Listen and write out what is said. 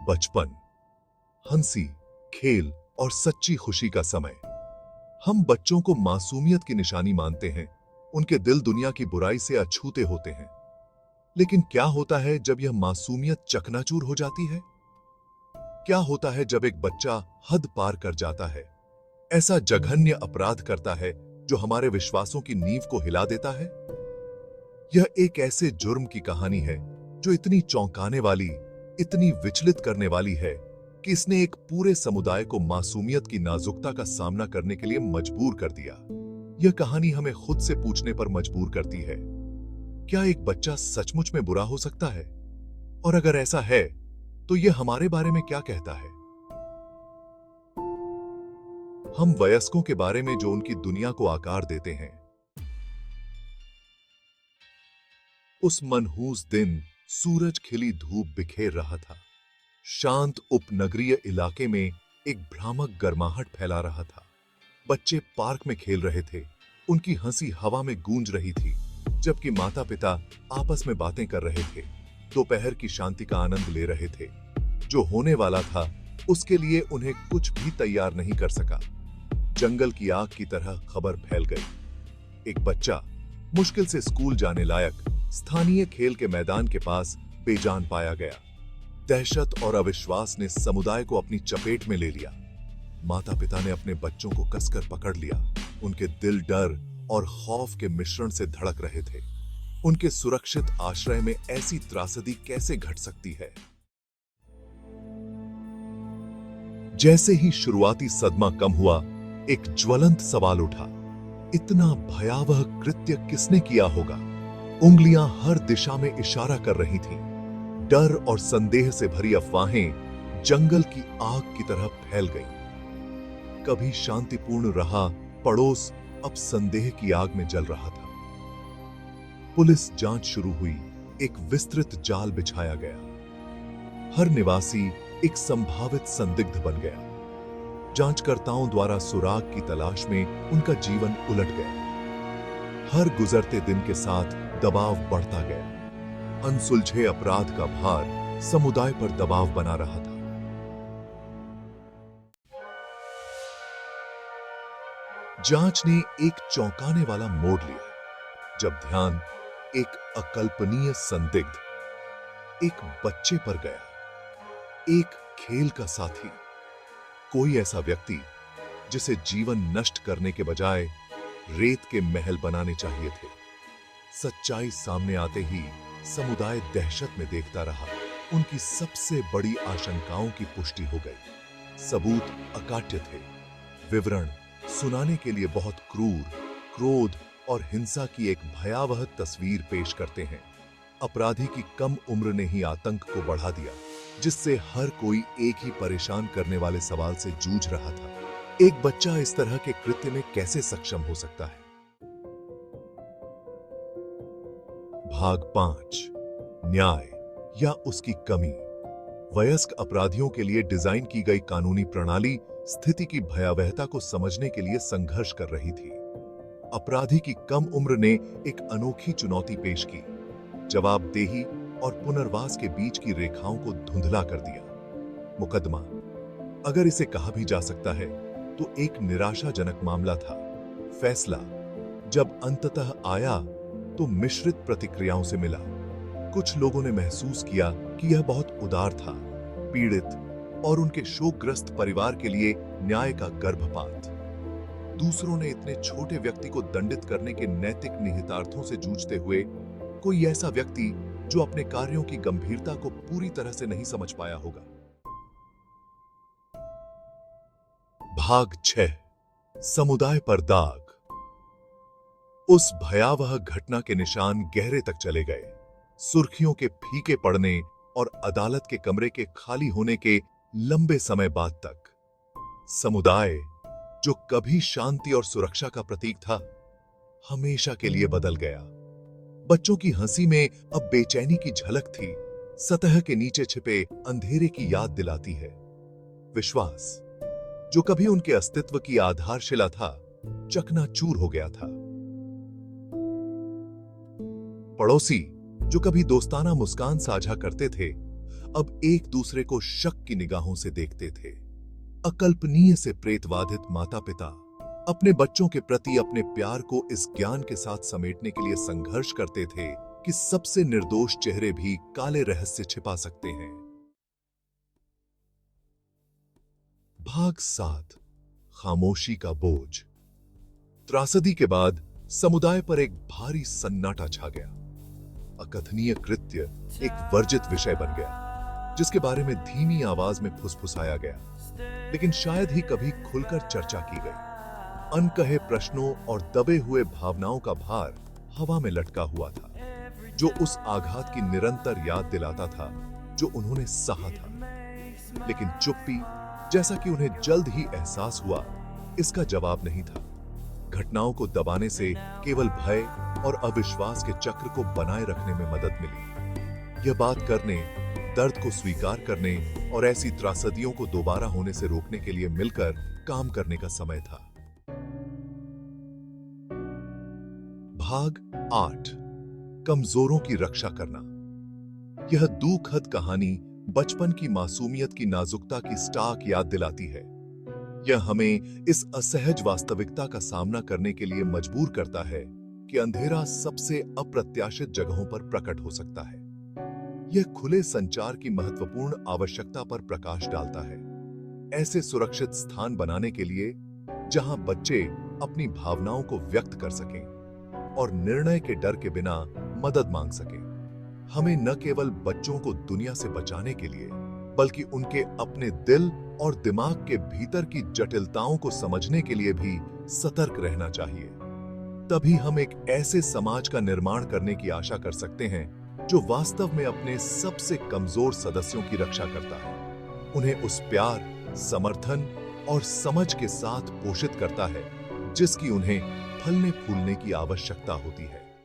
बचपन, हंसी, खेल और सच्ची खुशी का समय। हम बच्चों को मासूमियत की निशानी मानते हैं। उनके दिल दुनिया की बुराई से अछूते होते हैं। लेकिन क्या होता है जब यह मासूमियत चकनाचूर हो जाती है? क्या होता है जब एक बच्चा हद पार कर जाता है, ऐसा जघन्य अपराध करता है जो हमारे विश्वासों की नींव को हिला देता है? यह एक ऐसे जुर्म की कहानी है जो इतनी चौंकाने वाली, इतनी विचलित करने वाली है कि इसने एक पूरे समुदाय को मासूमियत की नाजुकता का सामना करने के लिए मजबूर कर दिया। यह कहानी हमें खुद से पूछने पर मजबूर करती है, क्या एक बच्चा सचमुच में बुरा हो सकता है? और अगर ऐसा है, तो यह हमारे बारे में क्या कहता है? हम वयस्कों के बारे में जो उनकी दुनिया को आकार देते हैं। उस मनहूस दिन सूरज खिली धूप बिखेर रहा था। शांत उपनगरीय इलाके में एक भ्रामक गर्माहट फैला रहा था। बच्चे पार्क में खेल रहे थे, उनकी हंसी हवा में गूंज रही थी, जबकि माता पिता आपस में बातें कर रहे थे, दोपहर की शांति का आनंद ले रहे थे। जो होने वाला था उसके लिए उन्हें कुछ भी तैयार नहीं कर सका। जंगल की आग की तरह खबर फैल गई। एक बच्चा मुश्किल से स्कूल जाने लायक स्थानीय खेल के मैदान के पास बेजान पाया गया। दहशत और अविश्वास ने समुदाय को अपनी चपेट में ले लिया। माता पिता ने अपने बच्चों को कसकर पकड़ लिया। उनके दिल डर और खौफ के मिश्रण से धड़क रहे थे। उनके सुरक्षित आश्रय में ऐसी त्रासदी कैसे घट सकती है? जैसे ही शुरुआती सदमा कम हुआ, एक ज्वलंत सवाल उठा, इतना भयावह कृत्य किसने किया होगा? उंगलियां हर दिशा में इशारा कर रही थीं। डर और संदेह से भरी अफवाहें जंगल की आग की तरह फैल गईं। कभी शांतिपूर्ण रहा पड़ोस अब संदेह की आग में जल रहा था। पुलिस जांच शुरू हुई, एक विस्तृत जाल बिछाया गया। हर निवासी एक संभावित संदिग्ध बन गया। जांचकर्ताओं द्वारा सुराग की तलाश में उनका जीवन उलट गया। हर गुजरते दिन के साथ दबाव बढ़ता गया। अनसुलझे अपराध का भार समुदाय पर दबाव बना रहा था। जांच ने एक चौंकाने वाला मोड़ लिया, जब ध्यान एक अकल्पनीय संदिग्ध, एक बच्चे पर गया। एक खेल का साथी, कोई ऐसा व्यक्ति जिसे जीवन नष्ट करने के बजाय रेत के महल बनाने चाहिए थे। सच्चाई सामने आते ही समुदाय दहशत में देखता रहा। उनकी सबसे बड़ी आशंकाओं की पुष्टि हो गई। सबूत अकाट्य थे। विवरण सुनाने के लिए बहुत क्रूर, क्रोध और हिंसा की एक भयावह तस्वीर पेश करते हैं। अपराधी की कम उम्र ने ही आतंक को बढ़ा दिया, जिससे हर कोई एक ही परेशान करने वाले सवाल से जूझ रहा था, एक बच्चा इस तरह के कृत्य में कैसे सक्षम हो सकता है? भाग 5, न्याय या उसकी कमी। वयस्क अपराधियों के लिए डिजाइन की गई कानूनी प्रणाली स्थिति की भयावहता को समझने के लिए संघर्ष कर रही थी। अपराधी की कम उम्र ने एक अनोखी चुनौती पेश की, जवाबदेही और पुनर्वास के बीच की रेखाओं को धुंधला कर दिया। मुकदमा, अगर इसे कहा भी जा सकता है, तो एक निराशाजनक मामला था। फैसला जब अंततः आया तो मिश्रित प्रतिक्रियाओं से मिला। कुछ लोगों ने महसूस किया कि यह बहुत उदार था, पीड़ित और उनके शोकग्रस्त परिवार के लिए न्याय का गर्भपात। दूसरों ने इतने छोटे व्यक्ति को दंडित करने के नैतिक निहितार्थों से जूझते हुए, कोई ऐसा व्यक्ति जो अपने कार्यों की गंभीरता को पूरी तरह से नहीं समझ पाया होगा। भाग 6, समुदाय पर दाग। उस भयावह घटना के निशान गहरे तक चले गए। सुर्खियों के फीके पड़ने और अदालत के कमरे के खाली होने के लंबे समय बाद तक समुदाय, जो कभी शांति और सुरक्षा का प्रतीक था, हमेशा के लिए बदल गया। बच्चों की हंसी में अब बेचैनी की झलक थी, सतह के नीचे छिपे अंधेरे की याद दिलाती है। विश्वास, जो कभी उनके अस्तित्व की आधारशिला था, चकनाचूर हो गया था। पड़ोसी, जो कभी दोस्ताना मुस्कान साझा करते थे, अब एक दूसरे को शक की निगाहों से देखते थे। अकल्पनीय से प्रेतवाधित माता पिता अपने बच्चों के प्रति अपने प्यार को इस ज्ञान के साथ समेटने के लिए संघर्ष करते थे कि सबसे निर्दोष चेहरे भी काले रहस्य छिपा सकते हैं। भाग 7 खामोशी का बोझ। त्रासदी के बाद समुदाय पर एक भारी सन्नाटा छा गया। अकथनीय कृत्य एक वर्जित विषय बन गया, जिसके बारे में धीमी आवाज में फुसफुसाया गया, लेकिन शायद ही कभी खुलकर चर्चा की गई। अनकहे प्रश्नों और दबे हुए भावनाओं का भार हवा में लटका हुआ था, जो उस आघात की निरंतर याद दिलाता था जो उन्होंने सहा था। लेकिन चुप्पी, जैसा कि उन्हें जल्द ही एहसास हुआ, इसका जवाब नहीं था। घटनाओं को दबाने से केवल भय और अविश्वास के चक्र को बनाए रखने में मदद मिली। यह बात करने, दर्द को स्वीकार करने और ऐसी त्रासदियों को दोबारा होने से रोकने के लिए मिलकर काम करने का समय था। भाग 8 कमजोरों की रक्षा करना। यह दुखद कहानी बचपन की मासूमियत की नाजुकता की स्टाक याद दिलाती है। यह हमें इस असहज वास्तविकता का सामना करने के लिए मजबूर करता है कि अंधेरा सबसे अप्रत्याशित जगहों पर प्रकट हो सकता है। यह खुले संचार की महत्वपूर्ण आवश्यकता पर प्रकाश डालता है, ऐसे सुरक्षित स्थान बनाने के लिए जहां बच्चे अपनी भावनाओं को व्यक्त कर सकें और निर्णय के डर के बिना मदद मांग सकें। हमें न केवल बच्चों को दुनिया से बचाने के लिए, बल्कि उनके अपने दिल और दिमाग के भीतर की जटिलताओं को समझने के लिए भी सतर्क रहना चाहिए। तभी हम एक ऐसे समाज का निर्माण करने की आशा कर सकते हैं जो वास्तव में अपने सबसे कमजोर सदस्यों की रक्षा करता है, उन्हें उस प्यार, समर्थन और समझ के साथ पोषित करता है जिसकी उन्हें फलने फूलने की आवश्यकता होती है।